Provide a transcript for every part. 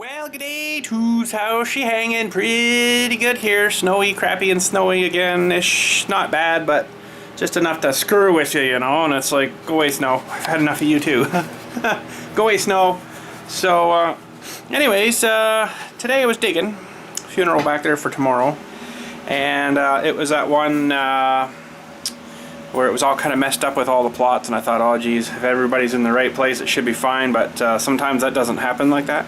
Well, g'day, who's how's she hanging? Pretty good here. Snowy, crappy and snowy again-ish. Not bad, but just enough to screw with you, you know, and it's like, go away, snow. I've had enough of you too. Go away, snow. So, anyways, today I was digging. Funeral back there for tomorrow. And it was that one where it was all kind of messed up with all the plots, and I thought, oh geez, if everybody's in the right place it should be fine, but sometimes that doesn't happen like that.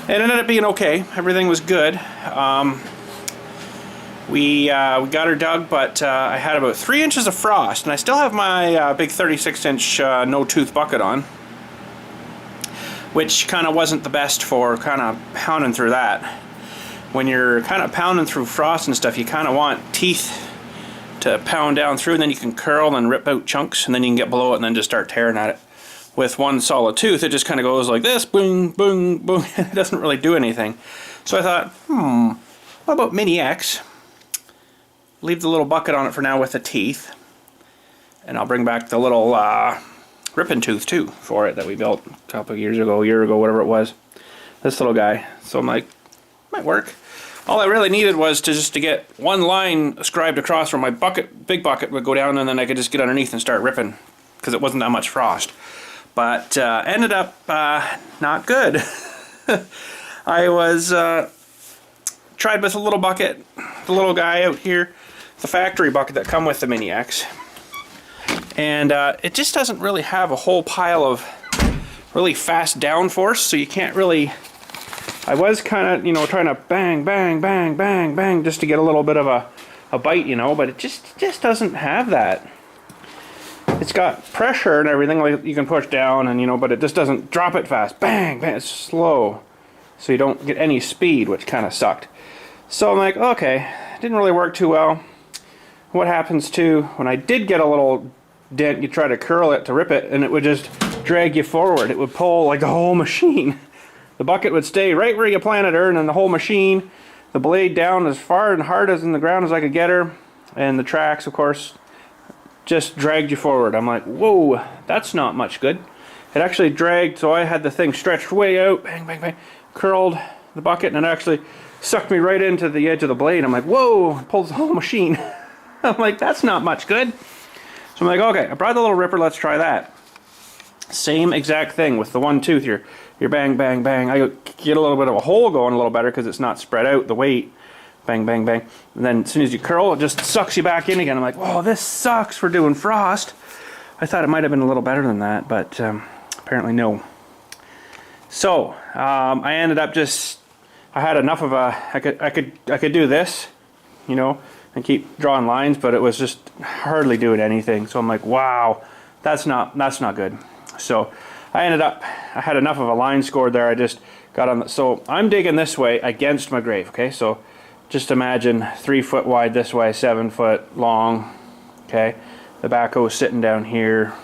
It ended up being okay. Everything was good. We got her dug, but I had about 3 inches of frost, and I still have my big 36-inch no-tooth bucket on, which kind of wasn't the best for kind of pounding through that. When you're kind of pounding through frost and stuff, you kind of want teeth to pound down through, and then you can curl and rip out chunks, and then you can get below it and then just start tearing at it. With one solid tooth, it just kind of goes like this, boom, boom, boom. It doesn't really do anything. So I thought, what about Mini X? Leave the little bucket on it for now with the teeth, and I'll bring back the little ripping tooth too for it that we built a couple of years ago, a year ago, whatever it was. This little guy. So I'm like, might work. All I really needed was to get one line scribed across where my bucket, big bucket, would go down, and then I could just get underneath and start ripping, because it wasn't that much frost. But ended up not good. I was tried with a little bucket, the little guy out here, the factory bucket that come with the Mini X, and it just doesn't really have a whole pile of really fast downforce, so you can't really. I was kind of, you know, trying to bang, bang, bang, bang, bang, just to get a little bit of a bite, you know, but it just doesn't have that. It's got pressure and everything, like you can push down, and you know, but it just doesn't drop it fast. Bang, bang, it's slow, so you don't get any speed, which kind of sucked. So I'm like, okay, didn't really work too well. What happens too when I did get a little dent? You try to curl it to rip it, and it would just drag you forward. It would pull like the whole machine. The bucket would stay right where you planted her, and then the whole machine, the blade down as far and hard as in the ground as I could get her, and the tracks, of course, just dragged you forward. I'm like, whoa, that's not much good. It actually dragged, so I had the thing stretched way out, bang, bang, bang, curled the bucket, and it actually sucked me right into the edge of the blade. I'm like, whoa, it pulls the whole machine. I'm like, that's not much good. So I'm like, okay, I brought the little ripper, let's try that. Same exact thing with the one tooth here. You're bang, bang, bang. I get a little bit of a hole going a little better because it's not spread out, the weight. Bang, bang, bang. And then as soon as you curl, it just sucks you back in again. I'm like, whoa, this sucks for doing frost. I thought it might have been a little better than that, but apparently no. So I ended up just, I had enough of a, I could do this, you know, and keep drawing lines, but it was just hardly doing anything. So I'm like, wow, that's not good. So I ended up, I had enough of a line scored there. I just got on the, so I'm digging this way against my grave, okay? So just imagine 3 foot wide this way, 7 foot long, okay? The backhoe is sitting down here.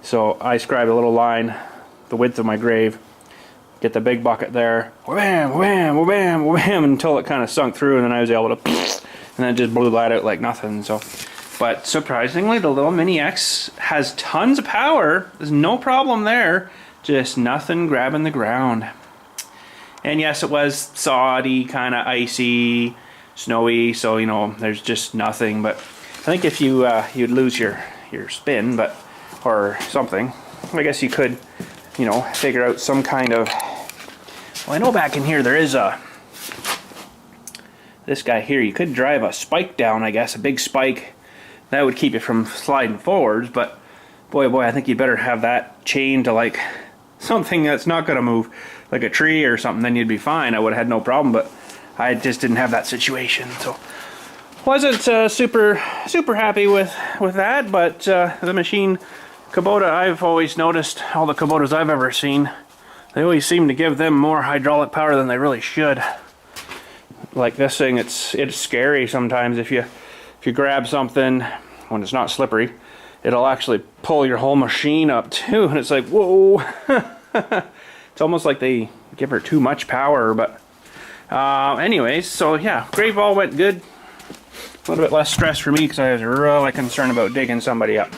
So I scribed a little line, the width of my grave, get the big bucket there, wham, wham, wham, wham, until it kind of sunk through, and then I was able to, and then it just blew that out like nothing. So, but surprisingly, the little Mini X has tons of power. There's no problem there, just nothing grabbing the ground. And yes, it was soddy, kind of icy, snowy, so you know, there's just nothing. But I think if you you'd lose your spin, but or something, I guess you could, you know, figure out some kind of. Well, I know back in here there is a. This guy here, you could drive a spike down, I guess, a big spike. That would keep you from sliding forwards. But boy, oh boy, I think you'd better have that chained to like something that's not going to move, like a tree or something, then you'd be fine. I would have had no problem, but I just didn't have that situation, so wasn't super happy with that. But the machine Kubota, I've always noticed all the Kubotas I've ever seen, they always seem to give them more hydraulic power than they really should. Like this thing, it's scary sometimes. If you grab something when it's not slippery, it'll actually pull your whole machine up too, and it's like, whoa. It's almost like they give her too much power. But anyways, so yeah, grave all went good. A little bit less stress for me because I was really concerned about digging somebody up.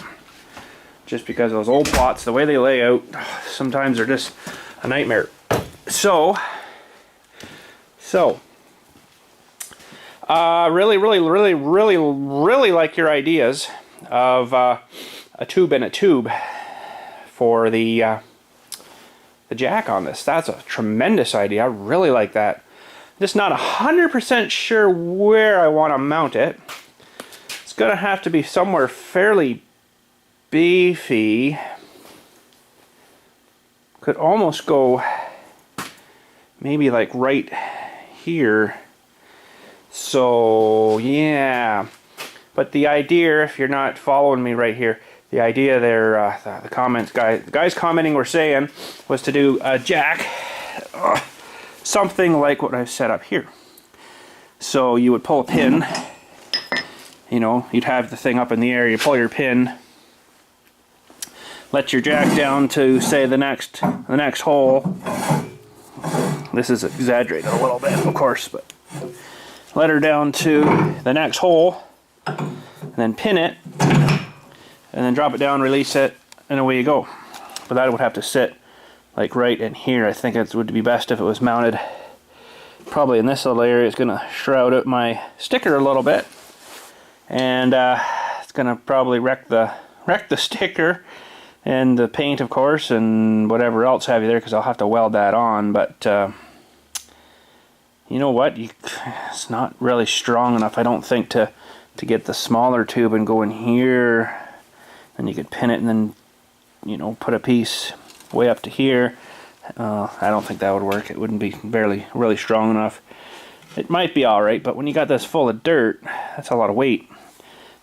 Just because those old plots, the way they lay out, sometimes they're just a nightmare. So So, really like your ideas of a tube and a tube for the jack on this. That's a tremendous idea. I really like that. Just not 100% sure where I want to mount it. It's going to have to be somewhere fairly beefy. Could almost go maybe like right here. So yeah, but the idea, if you're not following me right here, the idea there, the guys commenting were saying, was to do a jack, something like what I've set up here. So you would pull a pin, you know, you'd have the thing up in the air, you pull your pin, let your jack down to, say, the next hole. This is exaggerated a little bit, of course, but let her down to the next hole, and then pin it, and then drop it down, release it, and away you go. But that would have to sit like right in here. I think it would be best if it was mounted probably in this little area. It's going to shroud out my sticker a little bit, and it's going to probably wreck the sticker and the paint, of course, and whatever else have you there, because I'll have to weld that on. But you know what? It's not really strong enough, I don't think, to get the smaller tube and go in here. And you could pin it and then, you know, put a piece way up to here. I don't think that would work. It wouldn't be really strong enough. It might be alright, but when you got this full of dirt, that's a lot of weight.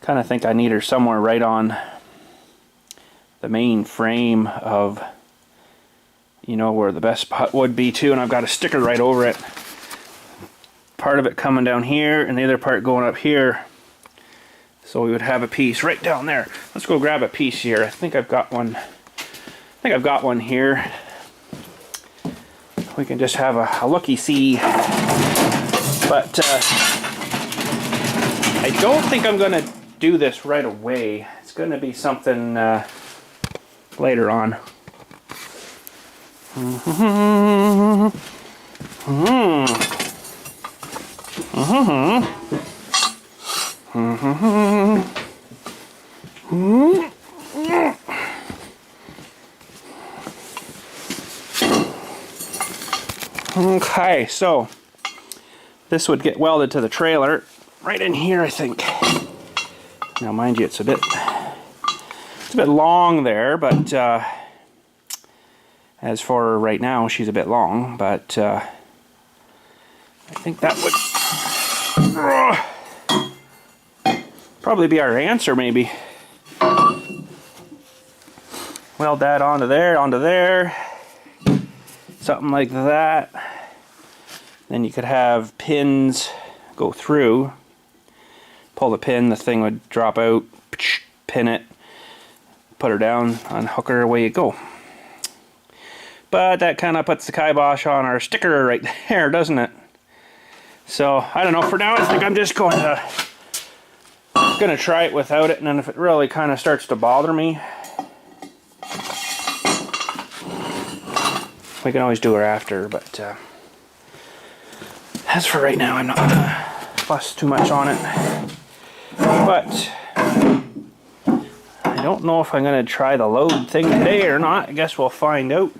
Kind of think I need her somewhere right on the main frame of, you know, where the best spot would be too, and I've got a sticker right over it. Part of it coming down here and the other part going up here. So we would have a piece right down there. Let's go grab a piece here. I think I've got one. Here. We can just have a looky-see. But I don't think I'm going to do this right away. It's going to be something later on. Okay, so this would get welded to the trailer right in here, I think. Now, mind you, it's a bit long there, but as for right now, she's a bit long, but I think that would probably be our answer, maybe. Weld that onto there, something like that. Then you could have pins go through, pull the pin, the thing would drop out, pin it, put her down, unhook her, away you go. But that kind of puts the kibosh on our sticker right there, doesn't it? So, I don't know, for now I think I'm just going to try it without it, and then if it really kind of starts to bother me, we can always do her after. But as for right now, I'm not going to fuss too much on it. But I don't know if I'm going to try the load thing today or not. I guess we'll find out.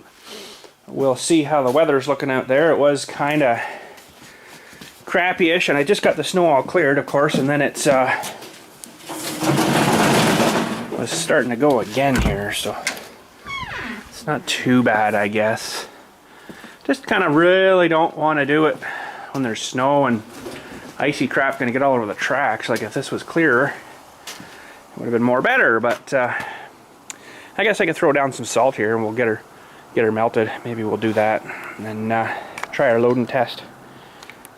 We'll see how the weather's looking out there. It was kind of crappy-ish, and I just got the snow all cleared, of course, and then it's was starting to go again here, so it's not too bad, I guess. Just kind of really don't want to do it when there's snow and icy crap going to get all over the tracks. Like if this was clearer, it would have been more better, but I guess I could throw down some salt here and we'll get her melted. Maybe we'll do that, and then try our load and test,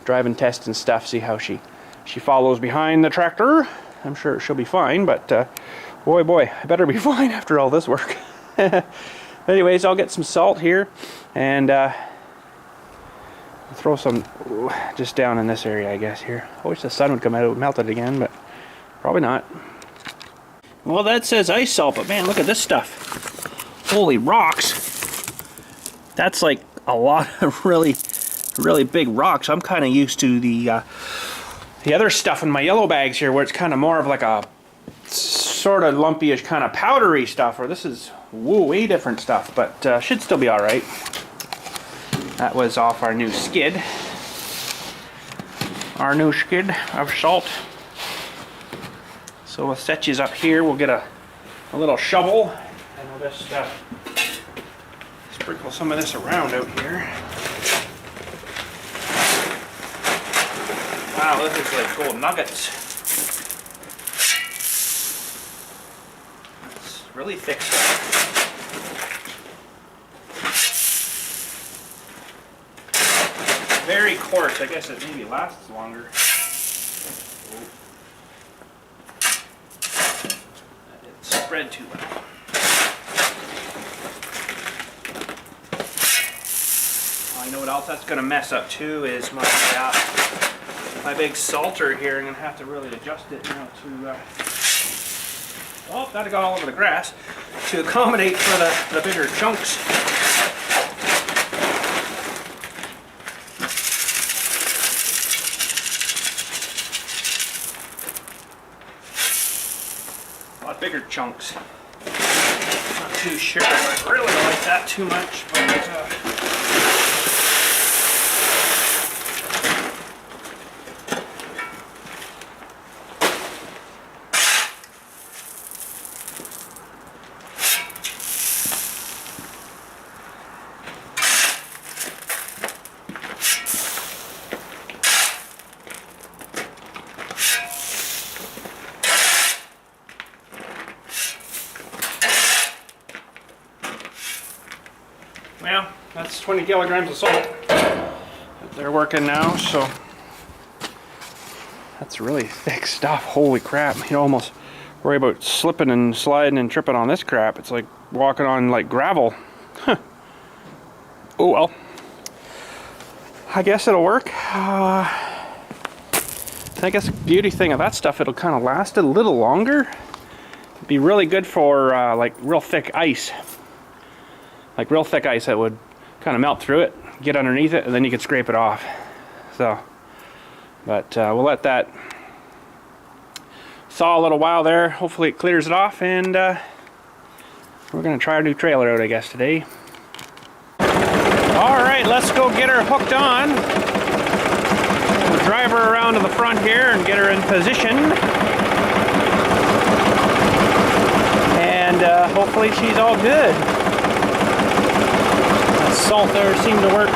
driving test and stuff, see how she follows behind the tractor. I'm sure she'll be fine, but boy, I better be fine after all this work. Anyways, I'll get some salt here and throw some just down in this area, I guess, here. I wish the sun would come out and melt it again, but probably not. Well, that says ice salt, but man, look at this stuff. Holy rocks. That's like a lot of really really big rocks. I'm kind of used to the other stuff in my yellow bags here, where it's kind of more of like a sort of lumpy-ish kind of powdery stuff, or this is way different stuff, but should still be all right. That was off our new skid. Our new skid of salt. So we'll set you up here. We'll get a little shovel and we'll just sprinkle some of this around out here. Wow, this is like gold nuggets. It's really thick stuff. Very coarse. I guess it maybe lasts longer. That didn't spread too well. Oh, you know what else that's going to mess up too is my big salter here. I'm going to have to really adjust it now to oh, that'll go all over the grass to accommodate for the bigger chunks. A lot bigger chunks. Not too sure I really like that too much, but well, that's 20 kilograms of salt that they're working now, so that's really thick stuff. Holy crap. You almost worry about slipping and sliding and tripping on this crap. It's like walking on like gravel. Huh. Oh well. I guess it'll work. I guess the beauty thing of that stuff, it'll kind of last a little longer. It'd be really good for like real thick ice. Like real thick ice that would kind of melt through it, get underneath it, and then you could scrape it off. So, but we'll let that thaw a little while there. Hopefully it clears it off, and we're gonna try our new trailer out, I guess, today. All right, let's go get her hooked on. We'll drive her around to the front here and get her in position. And hopefully she's all good. Salt there seemed to work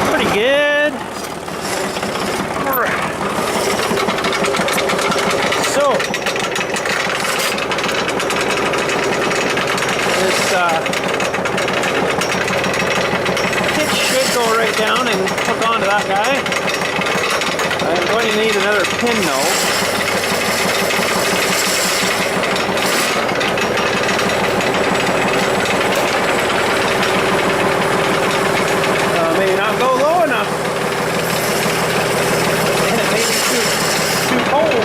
pretty good. So this hitch should go right down and hook onto that guy. I'm going to need another pin though. May not go low enough, and it may be too cold,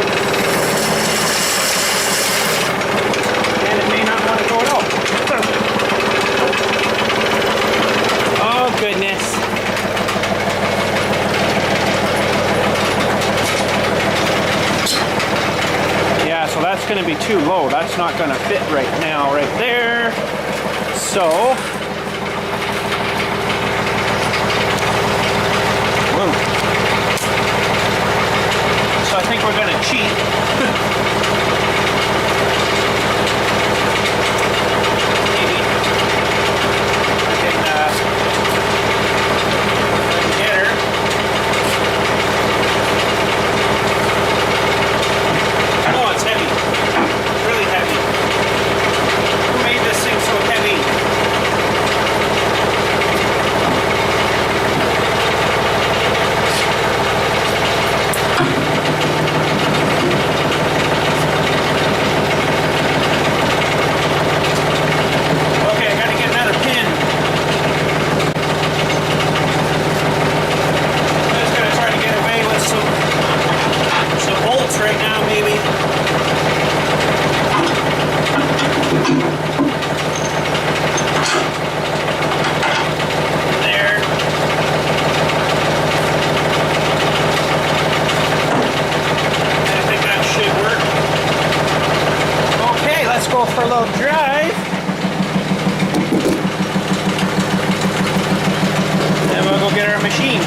and it may not want to go at all. Oh goodness. Yeah, so that's going to be too low. That's not going to fit right now, right there. So I think we're gonna cheat. Maybe I can get her. Oh, it's heavy. It's really heavy. Who made this thing so heavy? for a little drive. Then we'll go get our machine.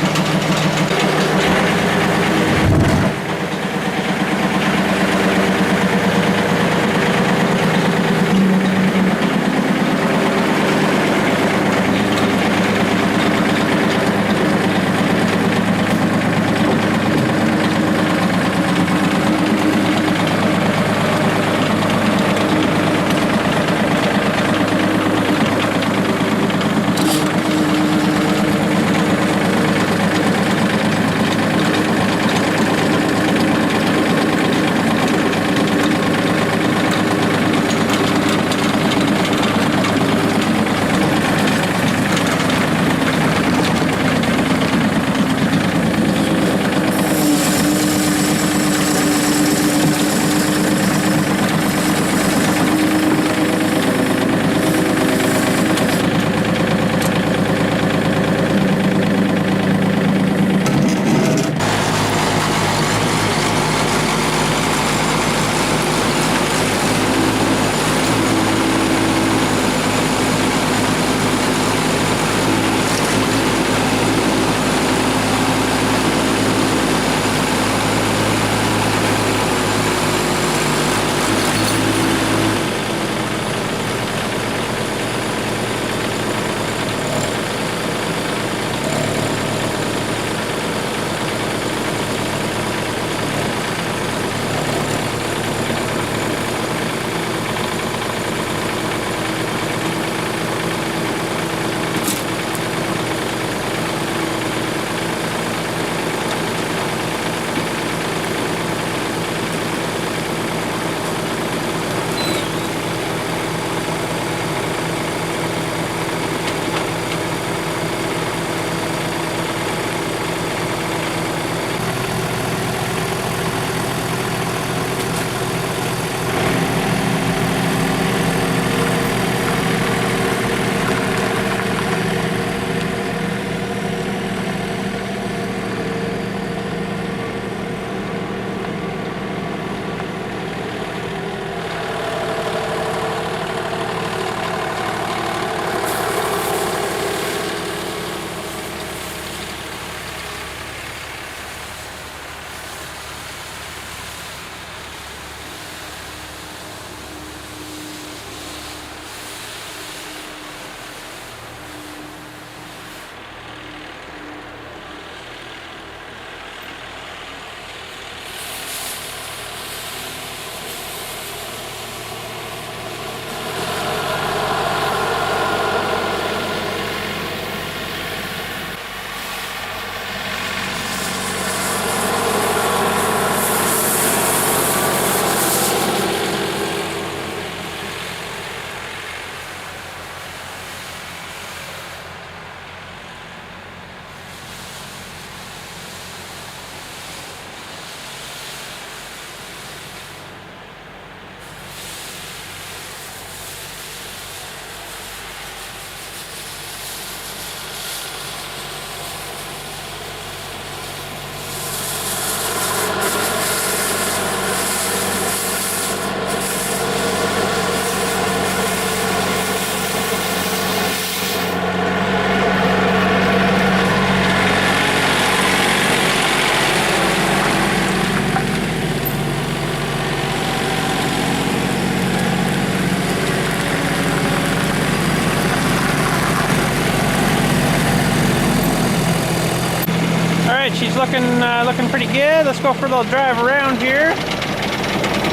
She's looking pretty good. Let's go for a little drive around here.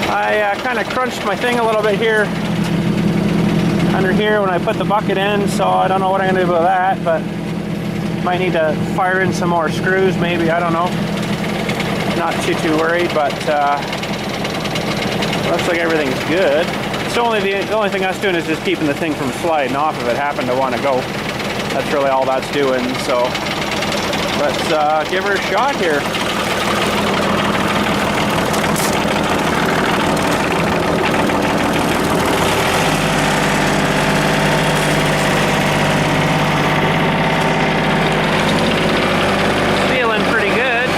I kind of crunched my thing a little bit here under here when I put the bucket in, so I don't know what I'm going to do with that, but might need to fire in some more screws maybe, I don't know. Not too worried, but looks like everything's good. So the only thing that's doing is just keeping the thing from sliding off if it happened to want to go. That's really all that's doing, so let's give her a shot here. Feeling pretty good.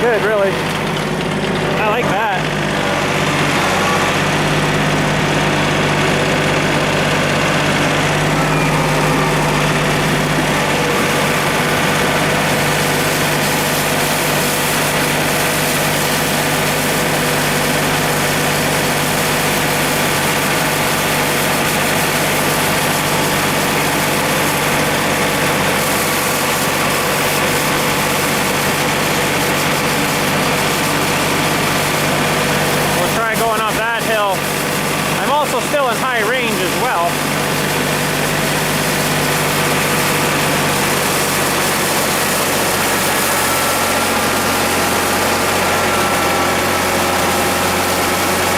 good, really. I like that. Still in high range as well.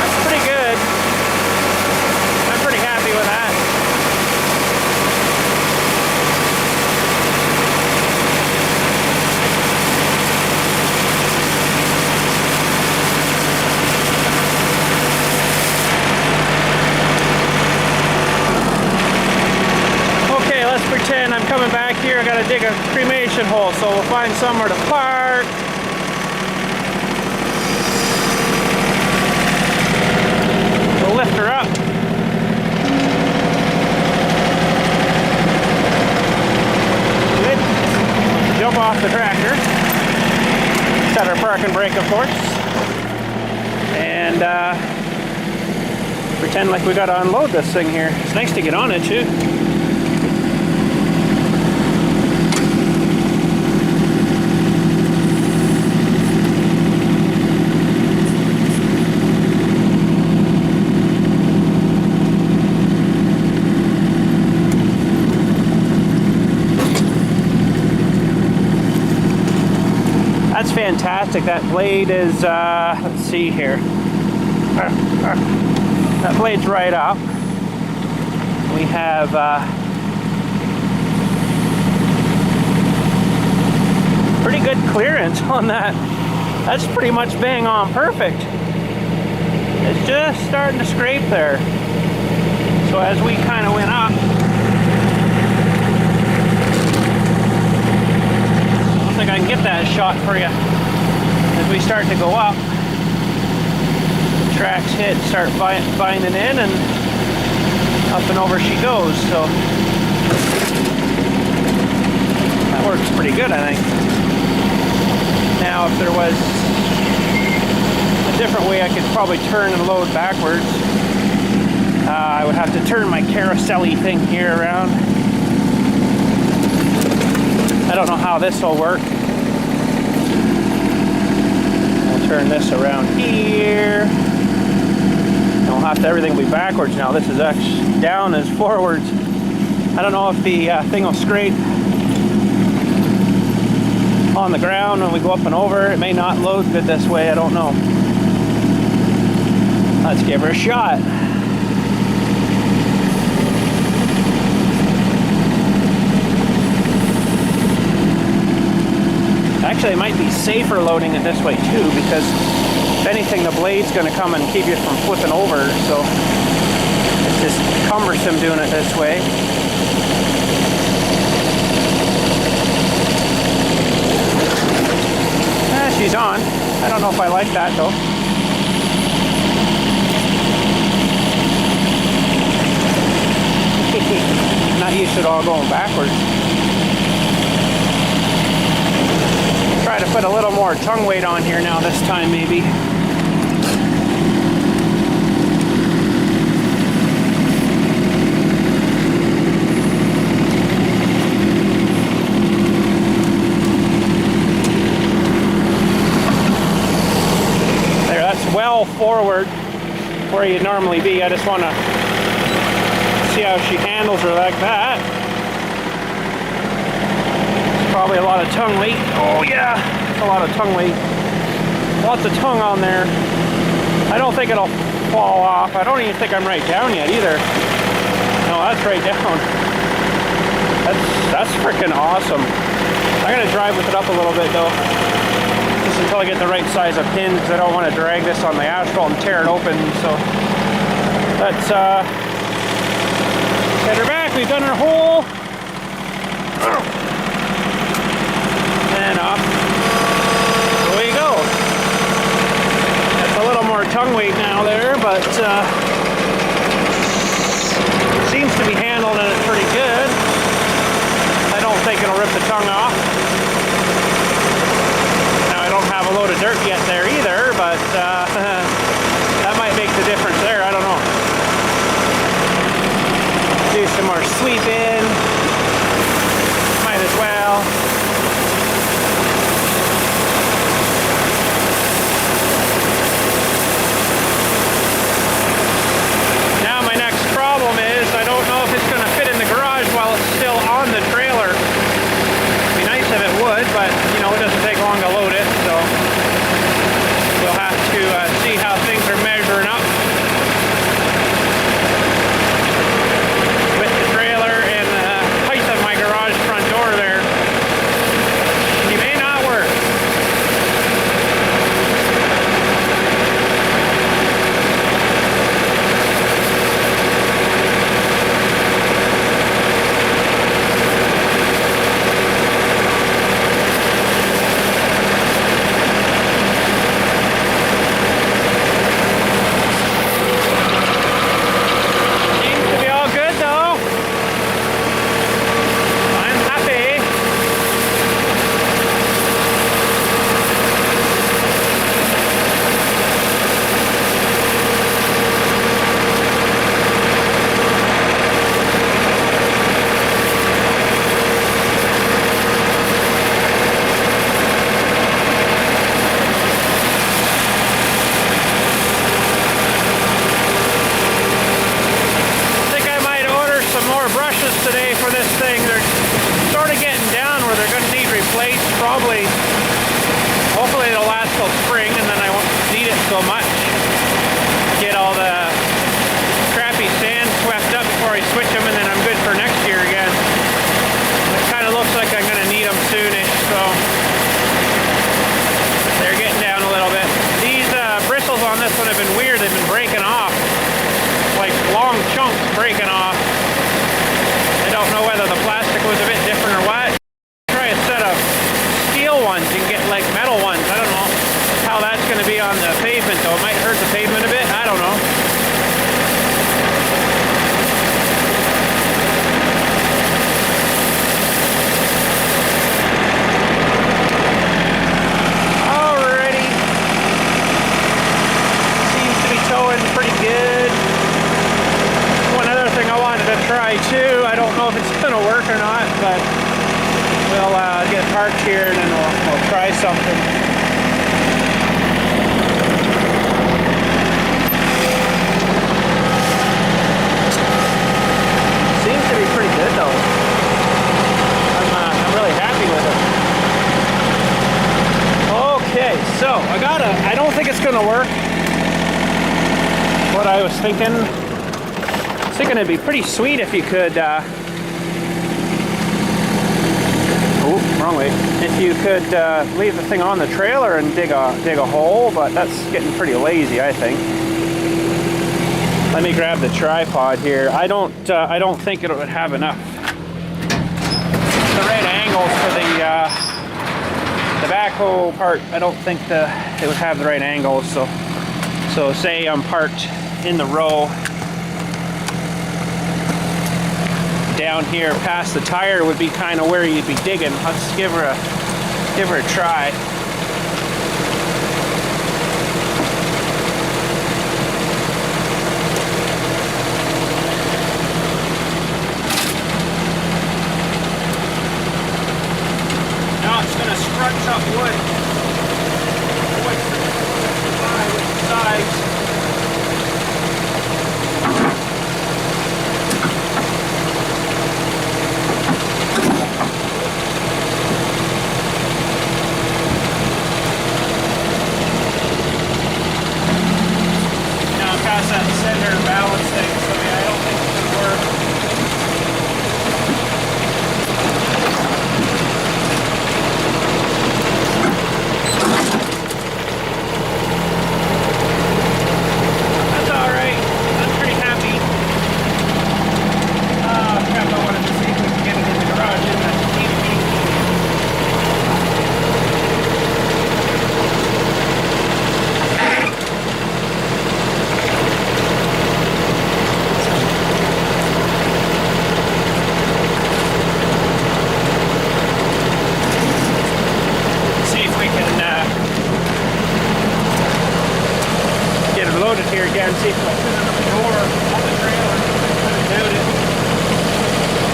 That's pretty good. I'm pretty happy with that. Pretend I'm coming back here. I gotta dig a cremation hole, so we'll find somewhere to park. We'll lift her up. Good. Jump off the tractor. Set our parking brake, of course. And pretend like we gotta unload this thing here. It's nice to get on it too. That's fantastic. That blade is, let's see here. That blade's right up. We have pretty good clearance on that. That's pretty much bang on perfect. It's just starting to scrape there. So as we kind of went up, I think I can get that shot for you. As we start to go up, the tracks hit, start binding in, and up and over she goes. So that works pretty good, I think. Now, if there was a different way I could probably turn and load backwards, I would have to turn my carousel-y thing here around. I don't know how this will work. We'll turn this around here. And we'll have to, everything will be backwards now. This is actually down as forwards. I don't know if the thing will scrape on the ground when we go up and over. It may not load good this way, I don't know. Let's give her a shot. Actually, it might be safer loading it this way too, because if anything, the blade's going to come and keep you from flipping over, so it's just cumbersome doing it this way. She's on. I don't know if I like that though. Not used to it all going backwards. Try to put a little more tongue weight on here now this time maybe. There, that's well forward where you'd normally be. I just want to see how she handles her like that. Probably a lot of tongue weight. Oh yeah, a lot of tongue weight. Lots of tongue on there. I don't think it'll fall off. I don't even think I'm right down yet either. No, that's right down. That's freaking awesome. I'm gonna drive with it up a little bit though, just until I get the right size of pin, because I don't want to drag this on the asphalt and tear it open. So let's get her back. We've done her hole. And up. Away you go. tongue weight now there, but seems to be handling it pretty good. I don't think it'll rip the tongue off. Now I don't have a load of dirt yet there either, but that might make the difference there, I don't know. Do some more sweeping. Might as well. Now my next problem is I don't know if it's going to fit in the garage while it's still on the trailer. It'd be nice if it would, but you know, it doesn't take long to load it, so we'll have to see how things are measuring up with the trailer and the height of my garage front door there. You may not work. Today for this thing. They're sort of getting down where they're going to need replaced. Probably, hopefully it'll last till spring and then I won't need it so much. Get all the crappy sand swept up before I switch them and then I'm good for next year again. It kind of looks like I'm going to need them soonish, so they're getting down a little bit. These bristles on this one have been weird. They've been breaking off, like long chunks breaking off. I don't know whether the plastic was a bit different or what. Try a set of steel ones and get like metal ones. I don't know how that's going to be on the pavement though. It might hurt the pavement a bit. I don't know. Alrighty. Seems to be towing pretty good. One other thing I wanted to try too, I don't know if it's going to work or not, but we'll get parked here and then we'll try something. Seems to be pretty good though. I'm really happy with it. Okay, so I don't think it's going to work. What I was thinking, I was thinking it'd be pretty sweet if you could, oh, wrong way. If you could leave the thing on the trailer and dig a hole, but that's getting pretty lazy, I think. Let me grab the tripod here. I don't think it would have enough the right angles for the backhoe part. I don't think it would have the right angles. So say I'm parked in the row. Down here past the tire would be kind of where you'd be digging. Let's give her a try. Now it's going to scrunch up wood. With the sides. again, see if I fit under the door on the trailer. I doubt it.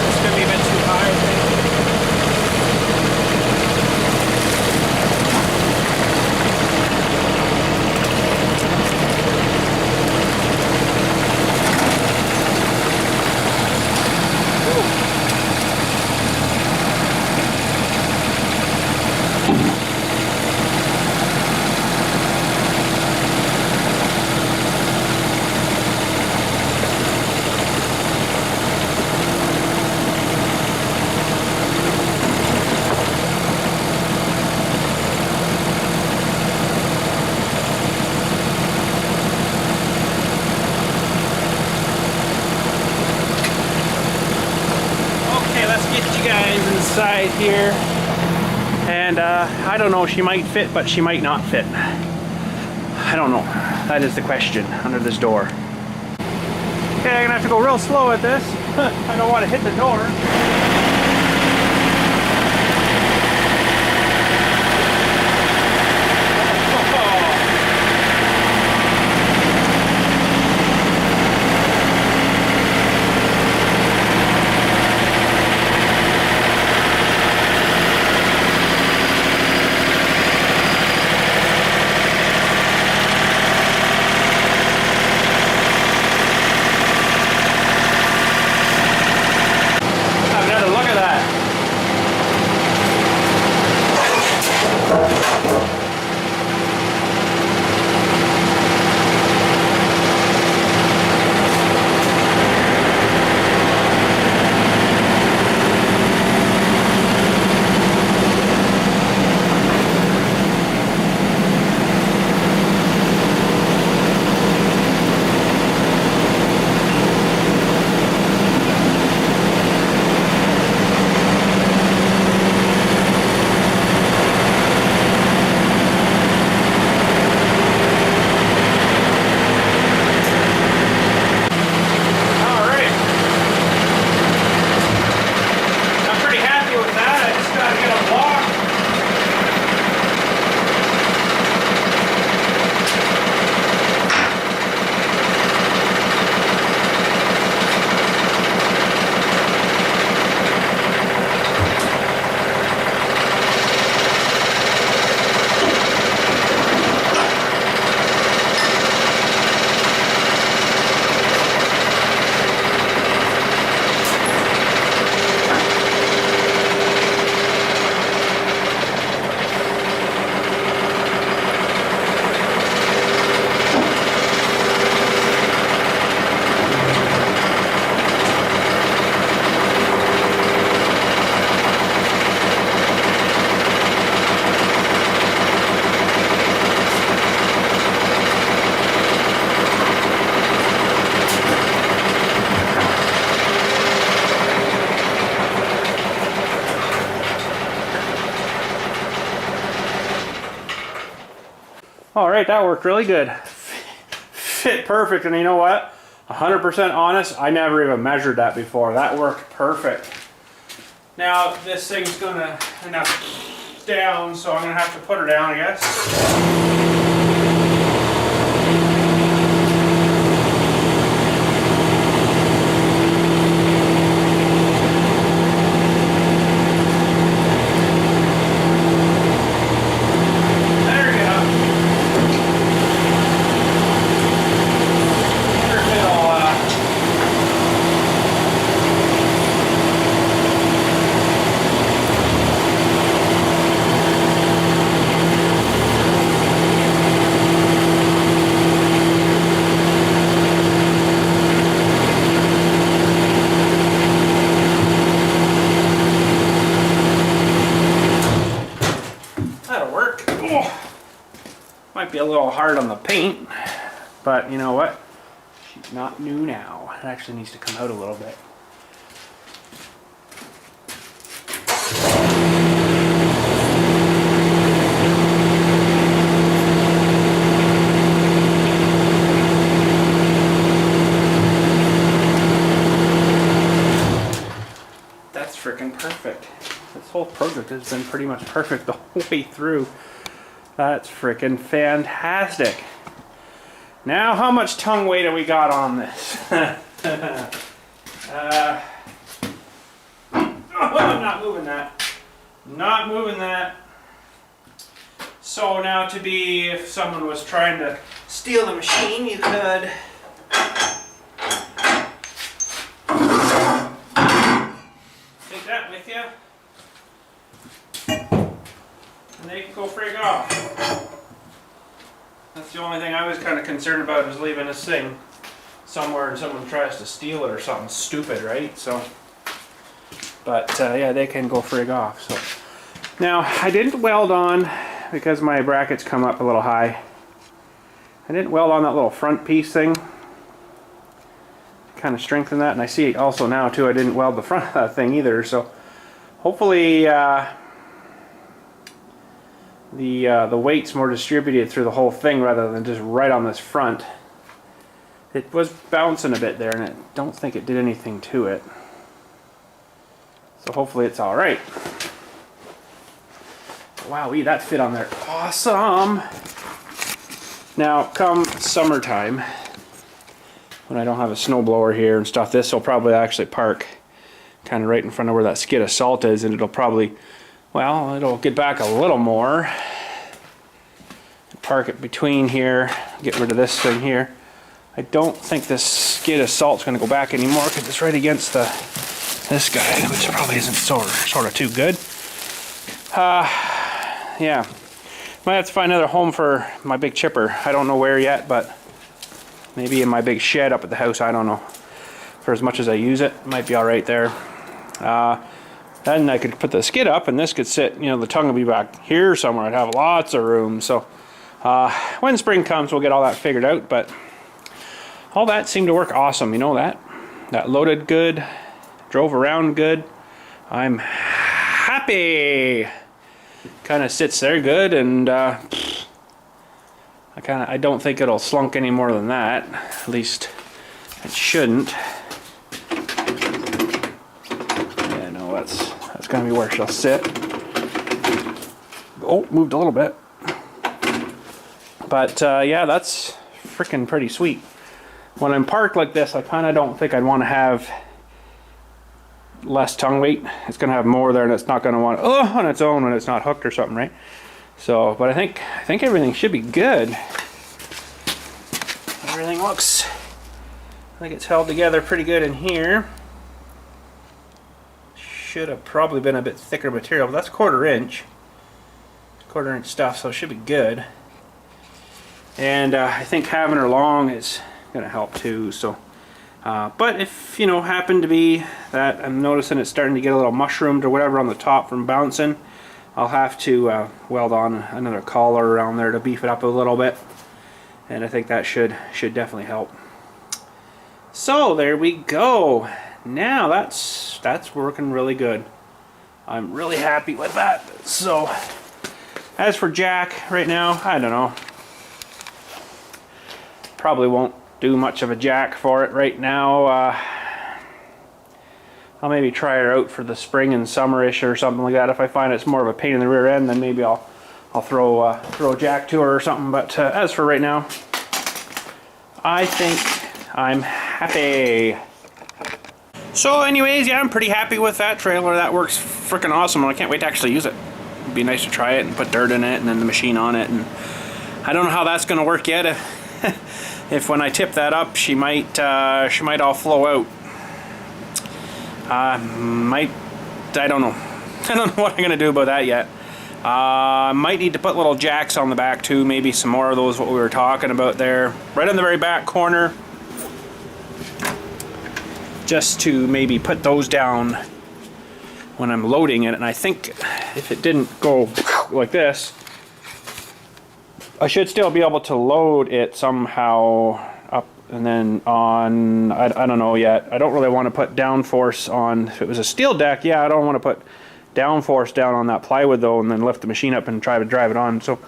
It's going to be a bit too high, I think. Inside here, and I don't know, she might fit, but she might not fit. I don't know. That is the question under this door. Okay, I'm gonna have to go real slow at this. I don't want to hit the door. Alright, that worked really good. Fit perfect, and you know what? 100% honest, I never even measured that before. That worked perfect. Now, this thing's gonna end up down, so I'm gonna have to put her down, I guess. Might be a little hard on the paint, but you know what? She's not new now. It actually needs to come out a little bit. That's freaking perfect. This whole project has been pretty much perfect the whole way through. That's freaking fantastic. Now, how much tongue weight have we got on this? I'm not moving that. Not moving that. So now to be, if someone was trying to steal the machine, you could take that with you. And they can go frig off. That's the only thing I was kind of concerned about, is leaving this thing somewhere and someone tries to steal it or something stupid, right? So, but yeah, they can go frig off. So now I didn't weld on, because my brackets come up a little high. I didn't weld on that little front piece thing. Kind of strengthen that, and I see also now too I didn't weld the front of that thing either. So hopefully the weight's more distributed through the whole thing rather than just right on this front. It was bouncing a bit there, and I don't think it did anything to it. So hopefully it's all right. Wowee, that fit on there. Awesome! Now, come summertime, when I don't have a snowblower here and stuff, this will probably actually park kind of right in front of where that skid of salt is, and it'll probably, well, it'll get back a little more. Park it between here, get rid of this thing here. I don't think this skid of salt's going to go back anymore because it's right against this guy, which probably isn't sort of too good. Yeah, might have to find another home for my big chipper. I don't know where yet, but maybe in my big shed up at the house. I don't know. For as much as I use it, it might be all right there. Then I could put the skid up, and this could sit. You know, the tongue will be back here somewhere. I'd have lots of room. So when spring comes, we'll get all that figured out. But all that seemed to work awesome. You know that loaded good, drove around good. I'm happy. Kind of sits there good, and I don't think it'll slunk any more than that. At least it shouldn't. Yeah, no, that's gonna be where she'll sit. Oh, moved a little bit. But yeah, that's freaking pretty sweet. When I'm parked like this, I kind of don't think I'd want to have less tongue weight. It's going to have more there, and it's not going to want on its own when it's not hooked or something, right? So, but I think everything should be good. Everything looks like it's held together pretty good in here. Should have probably been a bit thicker material, but that's 1/4 inch. 1/4 inch stuff, so it should be good. And I think having her long is going to help too. So. But if, you know, happen to be that I'm noticing it's starting to get a little mushroomed or whatever on the top from bouncing, I'll have to weld on another collar around there to beef it up a little bit, and I think that should definitely help. So there we go. Now that's working really good. I'm really happy with that. So as for jack right now, I don't know. Probably won't do much of a jack for it right now. I'll maybe try her out for the spring and summerish or something like that. If I find it's more of a pain in the rear end, then maybe I'll throw a jack to her or something. But as for right now, I think I'm happy. So anyways, yeah, I'm pretty happy with that trailer. That works freaking awesome, and I can't wait to actually use it. It'd be nice to try it and put dirt in it and then the machine on it. And I don't know how that's going to work yet. If when I tip that up, she might all flow out. I don't know. I don't know what I'm gonna do about that yet. Might need to put little jacks on the back too. Maybe some more of those, what we were talking about there, right in the very back corner. Just to maybe put those down when I'm loading it. And I think if it didn't go like this, I should still be able to load it somehow up and then on. I don't know yet. I don't really want to put downforce on. If it was a steel deck, yeah, I don't want to put downforce down on that plywood though, and then lift the machine up and try to drive it on. So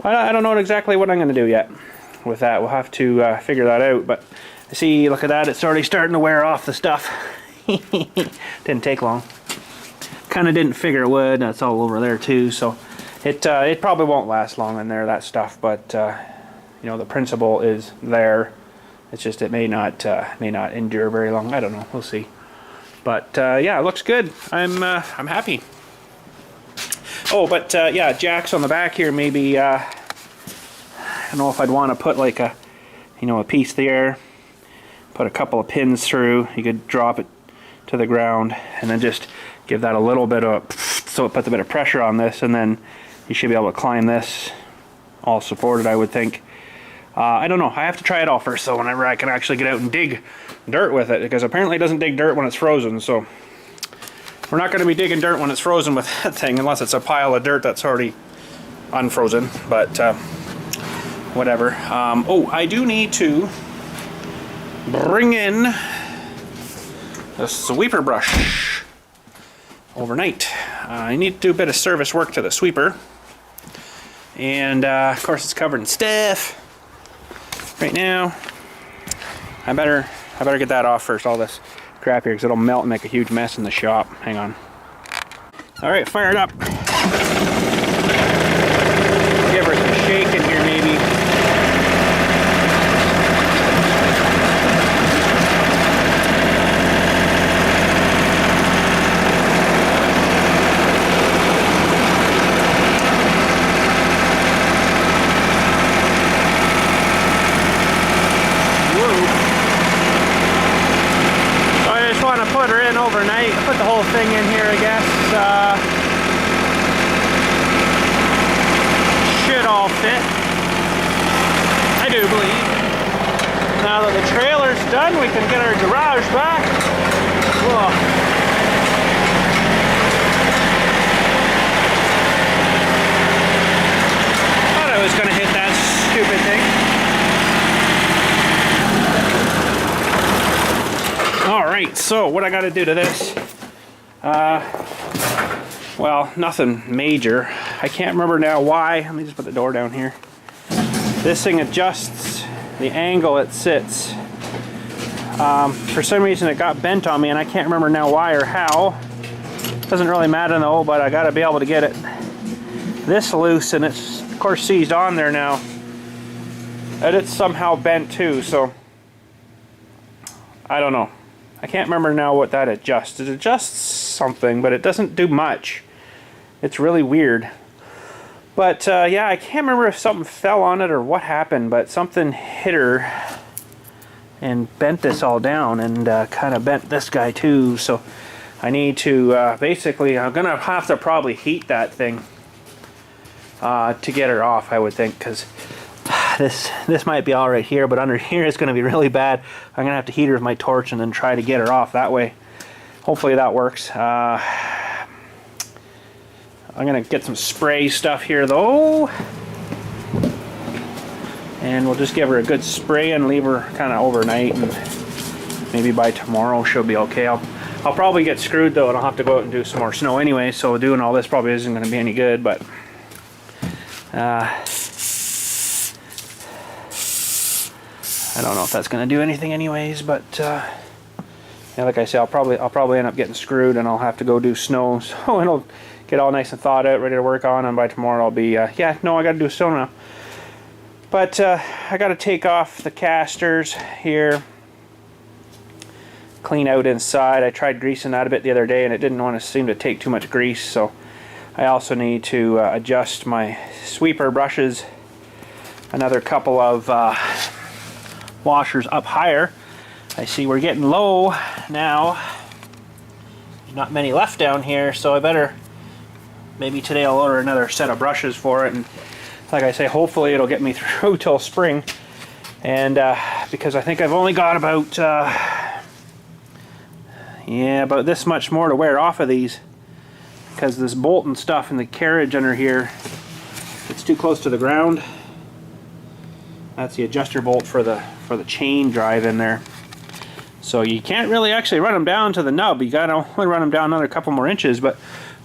I don't know exactly what I'm going to do yet with that. We'll have to figure that out. But see, look at that. It's already starting to wear off the stuff. Didn't take long. Kind of didn't figure it would. That's all over there too. So. It probably won't last long in there, that stuff, but you know, the principle is there. It's just it may not endure very long. I don't know. We'll see. But yeah, it looks good. I'm happy. Oh, but yeah, jacks on the back here. Maybe I don't know if I'd want to put like a, you know, a piece there. Put a couple of pins through. You could drop it to the ground and then just give that a little bit of, so it puts a bit of pressure on this, and then you should be able to climb this all supported, I would think. I don't know. I have to try it all first, so whenever I can actually get out and dig dirt with it, because apparently it doesn't dig dirt when it's frozen, so we're not going to be digging dirt when it's frozen with that thing, unless it's a pile of dirt that's already unfrozen, but whatever. Oh, I do need to bring in a sweeper brush overnight. I need to do a bit of service work to the sweeper, and of course it's covered in stuff right now. I better get that off first, all this crap here, because it'll melt and make a huge mess in the shop. Hang on. All right, fire it up. Give her some shake in here maybe. Put her in overnight. Put the whole thing in here, I guess. Should all fit. I do believe. Now that the trailer's done, we can get our garage back. Whoa. Thought I was going to hit that stupid thing. Alright, so what I got to do to this? Well, nothing major. I can't remember now why. Let me just put the door down here. This thing adjusts the angle it sits. For some reason it got bent on me, and I can't remember now why or how. Doesn't really matter though, but I got to be able to get it this loose, and it's of course seized on there now. And it's somehow bent too, so I don't know. I can't remember now what that adjusts. It adjusts something, but it doesn't do much. It's really weird. But yeah, I can't remember if something fell on it or what happened, but something hit her and bent this all down, and kind of bent this guy too. So I need to basically, I'm gonna have to probably heat that thing to get her off, I would think, because this might be all right here, but under here it's going to be really bad. I'm going to have to heat her with my torch and then try to get her off that way. Hopefully that works. I'm going to get some spray stuff here though, and we'll just give her a good spray and leave her kind of overnight, and maybe by tomorrow she'll be okay. I'll probably get screwed though, and I'll have to go out and do some more snow anyway, so doing all this probably isn't going to be any good, but I don't know if that's going to do anything anyways, but yeah, like I say, I'll probably end up getting screwed, and I'll have to go do snow, so it'll get all nice and thawed out, ready to work on, and by tomorrow I'll be, yeah, no, I got to do snow now. But I got to take off the casters here, clean out inside. I tried greasing that a bit the other day, and it didn't want to seem to take too much grease, so I also need to adjust my sweeper brushes, another couple of washers up higher. I see we're getting low now. There's not many left down here, so I better, maybe today I'll order another set of brushes for it, and like I say, hopefully it'll get me through till spring. And because I think I've only got about yeah, about this much more to wear off of these, because this bolt and stuff in the carriage under here, it's too close to the ground. That's the adjuster bolt for the chain drive in there. So you can't really actually run them down to the nub. You gotta only run them down another couple more inches. But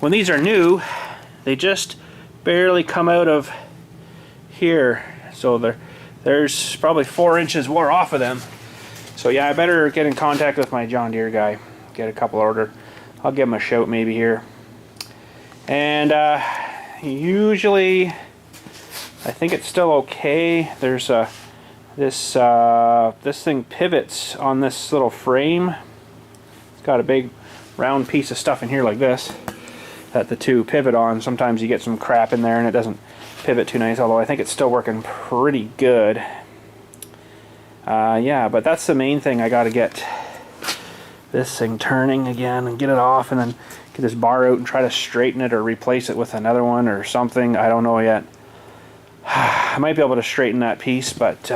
when these are new, they just barely come out of here. So there's probably 4 inches wore off of them. So yeah, I better get in contact with my John Deere guy, get a couple ordered. I'll give him a shout maybe here. And usually I think it's still okay. There's this thing pivots on this little frame. It's got a big round piece of stuff in here like this that the two pivot on. Sometimes you get some crap in there and it doesn't pivot too nice, although I think it's still working pretty good. Yeah, but that's the main thing. I got to get this thing turning again and get it off, and then get this bar out and try to straighten it or replace it with another one or something. I don't know yet. I might be able to straighten that piece, but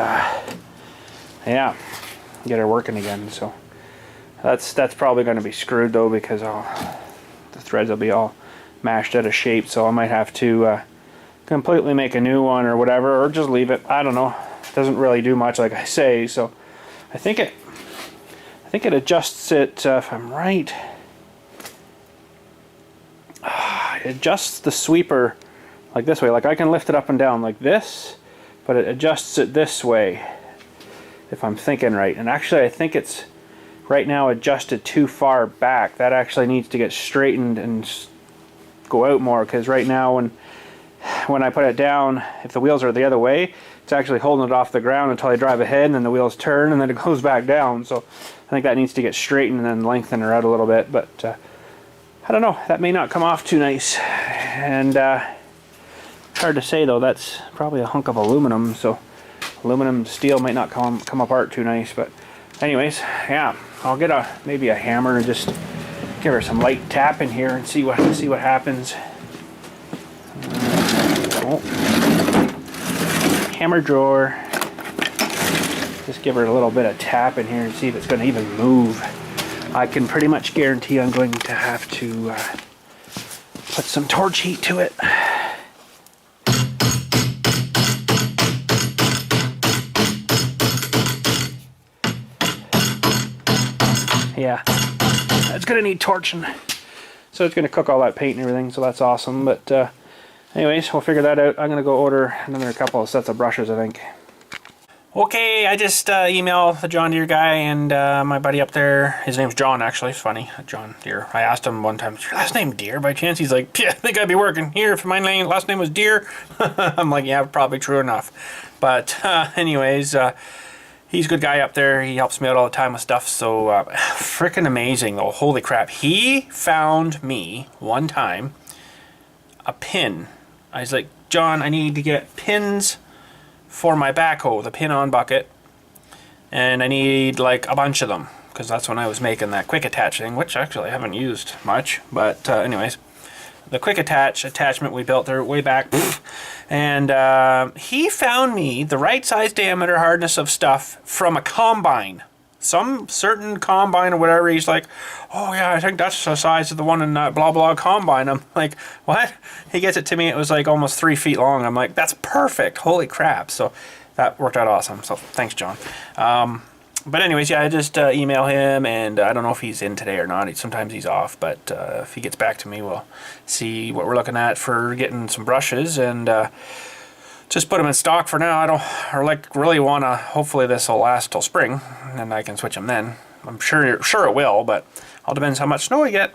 yeah, get her working again. So that's probably going to be screwed though, because the threads will be all mashed out of shape. So I might have to completely make a new one or whatever, or just leave it. I don't know. It doesn't really do much, like I say. So I think it adjusts it, if I'm right. It adjusts the sweeper like this way. Like I can lift it up and down like this, but it adjusts it this way, if I'm thinking right. And actually I think it's right now adjusted too far back. That actually needs to get straightened and go out more, because right now when I put it down, if the wheels are the other way, it's actually holding it off the ground until I drive ahead, and then the wheels turn and then it goes back down. So I think that needs to get straightened and then lengthen her out a little bit. But I don't know, that may not come off too nice. And hard to say though, that's probably a hunk of aluminum, so aluminum steel might not come apart too nice. But anyways, yeah, I'll get maybe a hammer and just give her some light tap in here and see what happens. Hammer drawer. Just give her a little bit of tap in here and see if it's going to even move. I can pretty much guarantee I'm going to have to put some torch heat to it. Yeah, it's going to need torching. So it's going to cook all that paint and everything, so that's awesome. But anyways, we'll figure that out. I'm going to go order another couple of sets of brushes, I think. Okay, I just emailed the John Deere guy and my buddy up there. His name's John, actually. It's funny, John Deere. I asked him one time, "Is your last name Deere by chance?" He's like, "Yeah, I think I'd be working here if my last name was Deere." I'm like, yeah, probably true enough. But anyways, he's a good guy up there. He helps me out all the time with stuff. So freaking amazing, though. Holy crap. He found me one time a pin. I was like, "John, I need to get pins for my backhoe, the pin-on bucket, and I need like a bunch of them," because that's when I was making that quick attach thing, which actually I haven't used much. But anyways, the quick attachment we built there way back, and he found me the right size, diameter, hardness of stuff from a combine. Some certain combine or whatever. He's like, "Oh yeah, I think that's the size of the one in that blah blah combine." I'm like, "What?" He gets it to me. It was like almost 3 feet long. I'm like, "That's perfect. Holy crap." So that worked out awesome. So thanks, John. But anyways, yeah, I just email him, and I don't know if he's in today or not. Sometimes he's off, but if he gets back to me, we'll see what we're looking at for getting some brushes, and just put them in stock for now. I don't really want to. Hopefully this will last till spring, and I can switch them then. I'm sure it will, but all depends how much snow we get.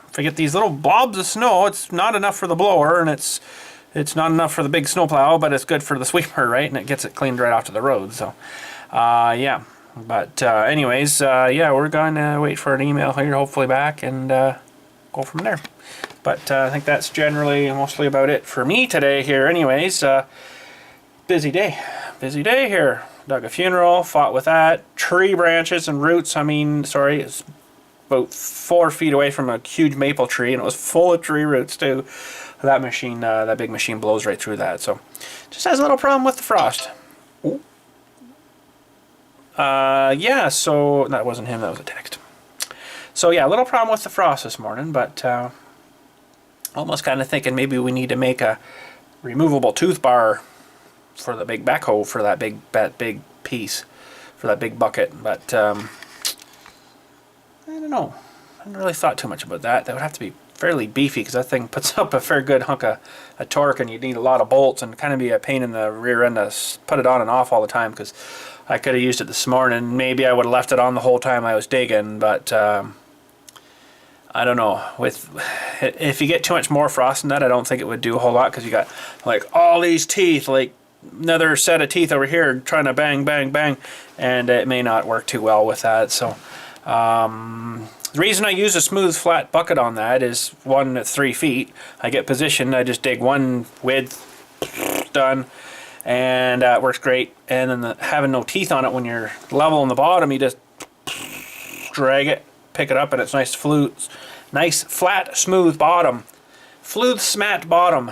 If we get these little blobs of snow, it's not enough for the blower, and it's not enough for the big snowplow, but it's good for the sweeper, right? And it gets it cleaned right off to the road. So, yeah. But anyways, yeah, we're going to wait for an email here, hopefully back, and go from there. But I think that's generally mostly about it for me today here. Anyways, busy day here. Dug a funeral, fought with that. Tree branches and roots. I mean, sorry, it's about 4 feet away from a huge maple tree, and it was full of tree roots too. That machine, that big machine, blows right through that. So, just has a little problem with the frost. Ooh. Yeah. So that wasn't him. That was a text. So yeah, a little problem with the frost this morning, but almost kind of thinking maybe we need to make a removable tooth bar for the big backhoe, for that big piece, for that big bucket. But I don't know. I haven't really thought too much about that. That would have to be fairly beefy, because that thing puts up a fair good hunk of torque, and you need a lot of bolts, and kind of be a pain in the rear end to put it on and off all the time, because I could have used it this morning. Maybe I would have left it on the whole time I was digging, but I don't know, if you get too much more frost in that, I don't think it would do a whole lot, because you got like all these teeth, like another set of teeth over here trying to bang, bang, bang, and it may not work too well with that. So the reason I use a smooth flat bucket on that is, one, at 3 feet, I get positioned, I just dig one width, done, and it works great. And then having no teeth on it, when you're level on the bottom, you just drag it, pick it up, and it's nice flat, smooth bottom. Flooth smat bottom.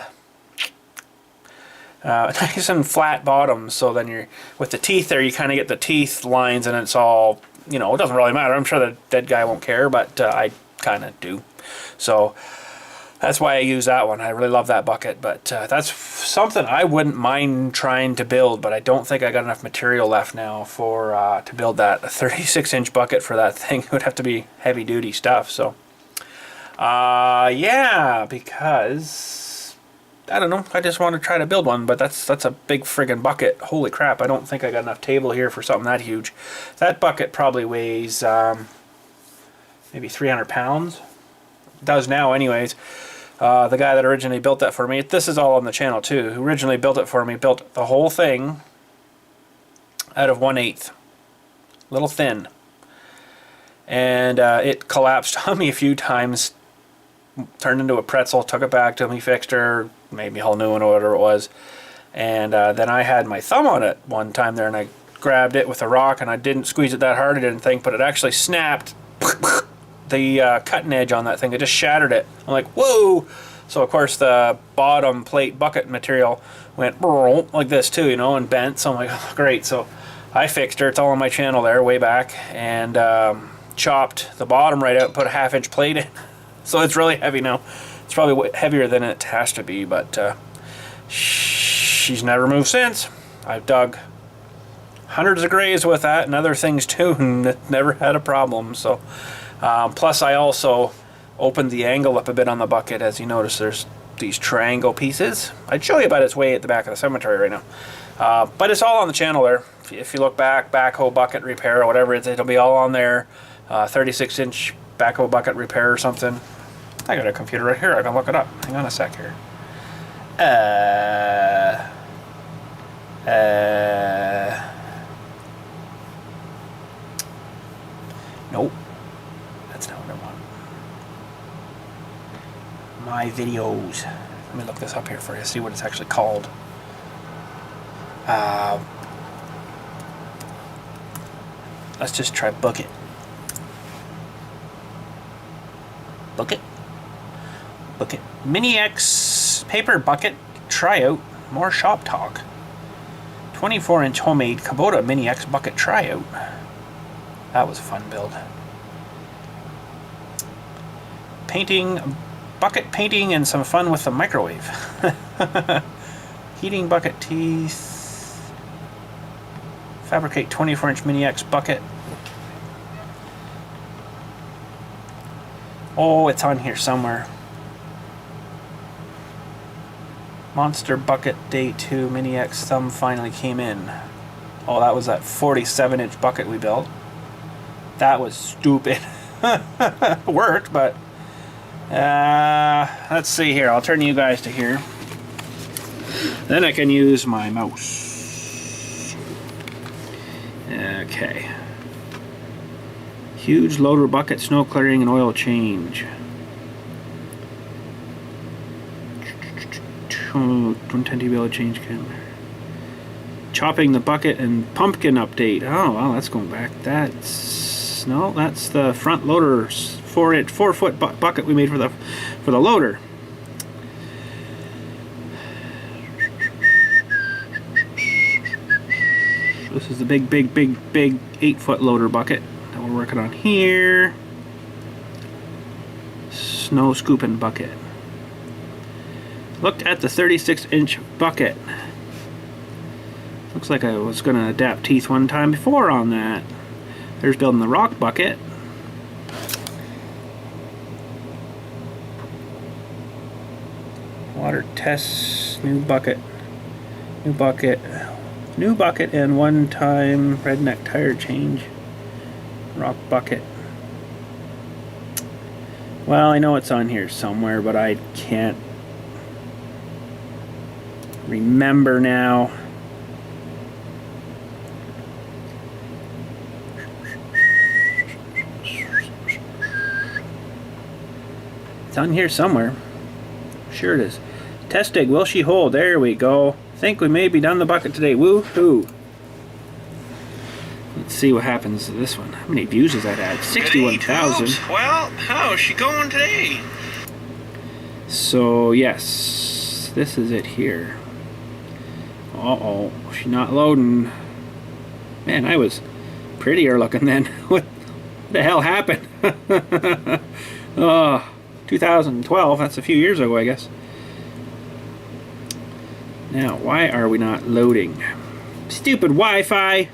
Nice and flat bottom, so then you're, with the teeth there, you kind of get the teeth lines, and it's all, you know, it doesn't really matter. I'm sure the dead guy won't care, but I kind of do. So that's why I use that one. I really love that bucket, but that's something I wouldn't mind trying to build, but I don't think I got enough material left now for to build that. A 36-inch bucket for that thing would have to be heavy-duty stuff. So yeah, because I don't know, I just want to try to build one, but that's a big friggin' bucket. Holy crap, I don't think I got enough table here for something that huge. That bucket probably weighs maybe 300 pounds. It does now anyways. The guy that originally built that for me, this is all on the channel too, who originally built it for me, built the whole thing out of 1/8. Little thin. And it collapsed on me a few times, turned into a pretzel, took it back to him, he fixed her, made me a whole new one or whatever it was. And then I had my thumb on it one time there, and I grabbed it with a rock, and I didn't squeeze it that hard, I didn't think, but it actually snapped the cutting edge on that thing. It just shattered it. I'm like, whoa! So of course the bottom plate bucket material went like this too, you know, and bent. So I'm like, oh, great. So I fixed her. It's all on my channel there, way back, and chopped the bottom right out and put a 1/2-inch plate in. So it's really heavy now. It's probably heavier than it has to be, but she's never moved since. I've dug hundreds of graves with that and other things too, and never had a problem. So plus I also opened the angle up a bit on the bucket. As you notice, there's these triangle pieces. I'd show you about its way at the back of the cemetery right now. But it's all on the channel there. If you look back, backhoe bucket repair or whatever, it'll be all on there. 36-inch backhoe bucket repair or something. I got a computer right here, I can look it up. Hang on a sec here. Nope. That's not what I want. My videos. Let me look this up here for you, see what it's actually called. Let's just try bucket. Bucket? Bucket. Mini-X paper bucket tryout. More shop talk. 24-inch homemade Kubota Mini-X bucket tryout. That was a fun build. Painting, bucket painting, and some fun with the microwave. Heating bucket teeth. Fabricate 24-inch Mini-X bucket. Oh, it's on here somewhere. Monster bucket day 2 Mini-X thumb finally came in. Oh, that was that 47-inch bucket we built. That was stupid. Worked, but let's see here. I'll turn you guys to here. Then I can use my mouse. Okay. Huge loader bucket, snow clearing, and oil change. 110 dB change cam. Chopping the bucket and pumpkin update. Oh, wow, that's going back. That's the front loader 4-foot bucket we made for the loader. This is the big 8-foot loader bucket that we're working on here. Snow scooping bucket. Looked at the 36-inch bucket. Looks like I was going to adapt teeth one time before on that. There's building the rock bucket. Water tests, new bucket, and one-time redneck tire change. Rock bucket. Well, I know it's on here somewhere, but I can't remember now. It's on here somewhere. Sure it is. Test dig, will she hold? There we go. Think we may be done the bucket today. Woohoo! Let's see what happens to this one. How many views has that had? 61,000. Well, how's she going today? So, yes. This is it here. Uh-oh. She's not loading. Man, I was prettier looking then. What the hell happened? 2012. That's a few years ago, I guess. Now, why are we not loading? Stupid Wi-Fi.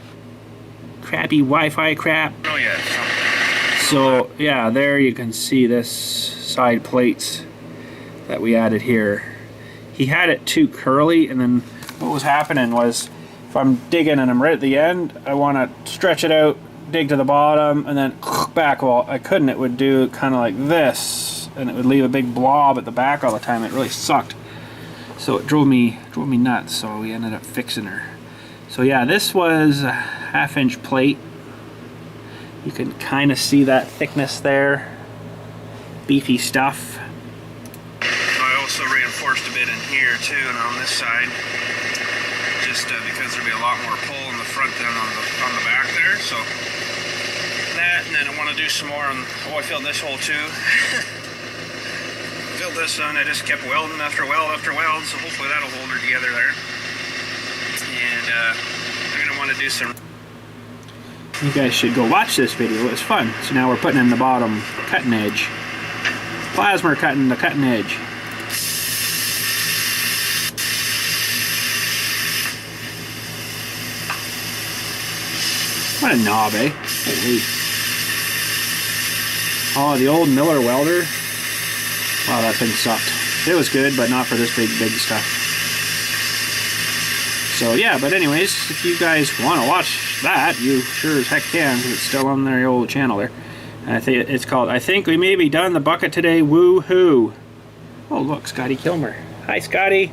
Crappy Wi-Fi crap. Oh yeah. So yeah, there you can see this side plates that we added here. He had it too curly, and then what was happening was, if I'm digging and I'm right at the end, I want to stretch it out, dig to the bottom, and then back. Well, I couldn't. It would do kind of like this, and it would leave a big blob at the back all the time. It really sucked. So it drove me nuts. So we ended up fixing her. So yeah, this was a 1/2-inch plate. You can kind of see that thickness there. Beefy stuff. I also reinforced a bit in here too, and on this side, just because there'll be a lot more pull in the front than on the back there. So that, and then I want to do some more on. Oh, I filled this hole too. Filled this one. I just kept welding after weld after weld, so hopefully that'll hold her together there. And I'm gonna want to do some. You guys should go watch this video. It was fun. So now we're putting in the bottom cutting edge. Plasma cutting the cutting edge. What a knob, eh? Holy. Oh, the old Miller welder. Wow, that thing sucked. It was good, but not for this big stuff. So yeah, but anyways, if you guys want to watch that, you sure as heck can, because it's still on their old channel there. And I think it's called, I Think We May Be Done the Bucket Today, Woohoo! Oh look, Scotty Kilmer. Hi Scotty!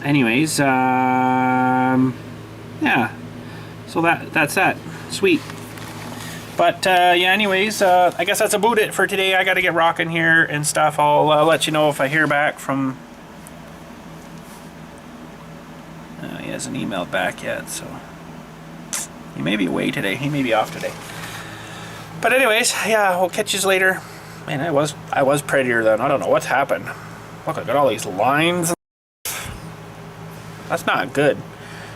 Anyways, yeah. So that's that. Sweet. But yeah, anyways, I guess that's about it for today. I got to get rocking here and stuff. I'll let you know if I hear back from... he hasn't emailed back yet, so... He may be away today. He may be off today. But anyways, yeah, we'll catch you later. Man, I was prettier then. I don't know what's happened. Look, I got all these lines. That's not good.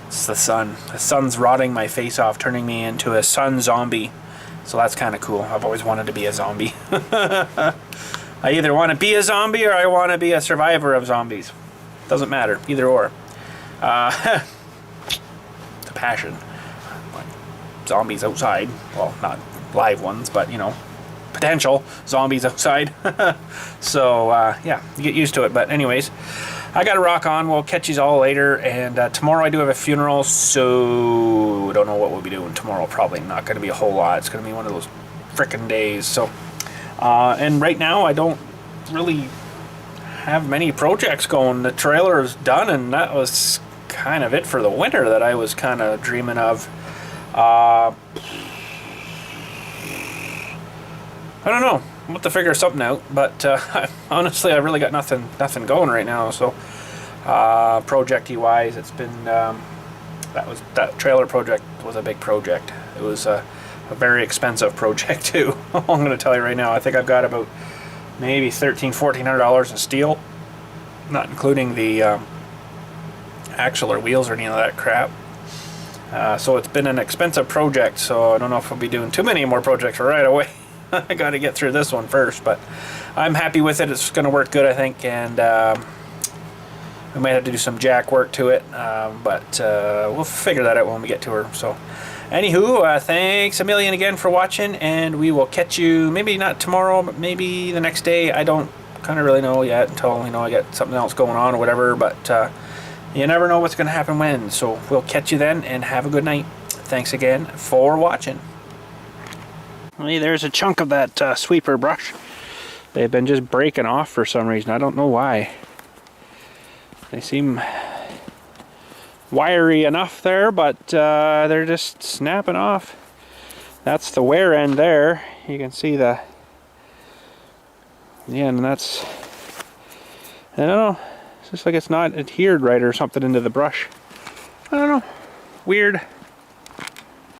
It's the sun. The sun's rotting my face off, turning me into a sun zombie. So that's kind of cool. I've always wanted to be a zombie. I either want to be a zombie or I want to be a survivor of zombies. Doesn't matter. Either or. It's a passion. Zombies outside. Well, not live ones, but, you know, potential zombies outside. So, yeah, you get used to it. But anyways, I got to rock on. We'll catch you all later. And tomorrow I do have a funeral, so I don't know what we'll be doing tomorrow. Probably not going to be a whole lot. It's going to be one of those frickin' days. So, and right now I don't really have many projects going. The trailer is done, and that was kind of it for the winter that I was kind of dreaming of. I don't know. I'll have to figure something out, but honestly, I really got nothing going right now. So, projecty wise, it's been that trailer project was a big project. It was a very expensive project too. I'm going to tell you right now. I think I've got about maybe $1,400 in steel, not including the axle or wheels or any of that crap. So it's been an expensive project. So I don't know if I'll be doing too many more projects right away. I got to get through this one first, but I'm happy with it. It's going to work good, I think, and we might have to do some jack work to it, but we'll figure that out when we get to her. So, anywho, thanks a million again for watching, and we will catch you maybe not tomorrow, but maybe the next day. I don't kind of really know yet until, you know, I get something else going on or whatever, but you never know what's going to happen when. So we'll catch you then, and have a good night. Thanks again for watching. Hey, there's a chunk of that sweeper brush. They've been just breaking off for some reason. I don't know why. They seem wiry enough there, but they're just snapping off. That's the wear end there. You can see the, yeah, and that's, I don't know, it's just like it's not adhered right or something into the brush. I don't know, weird.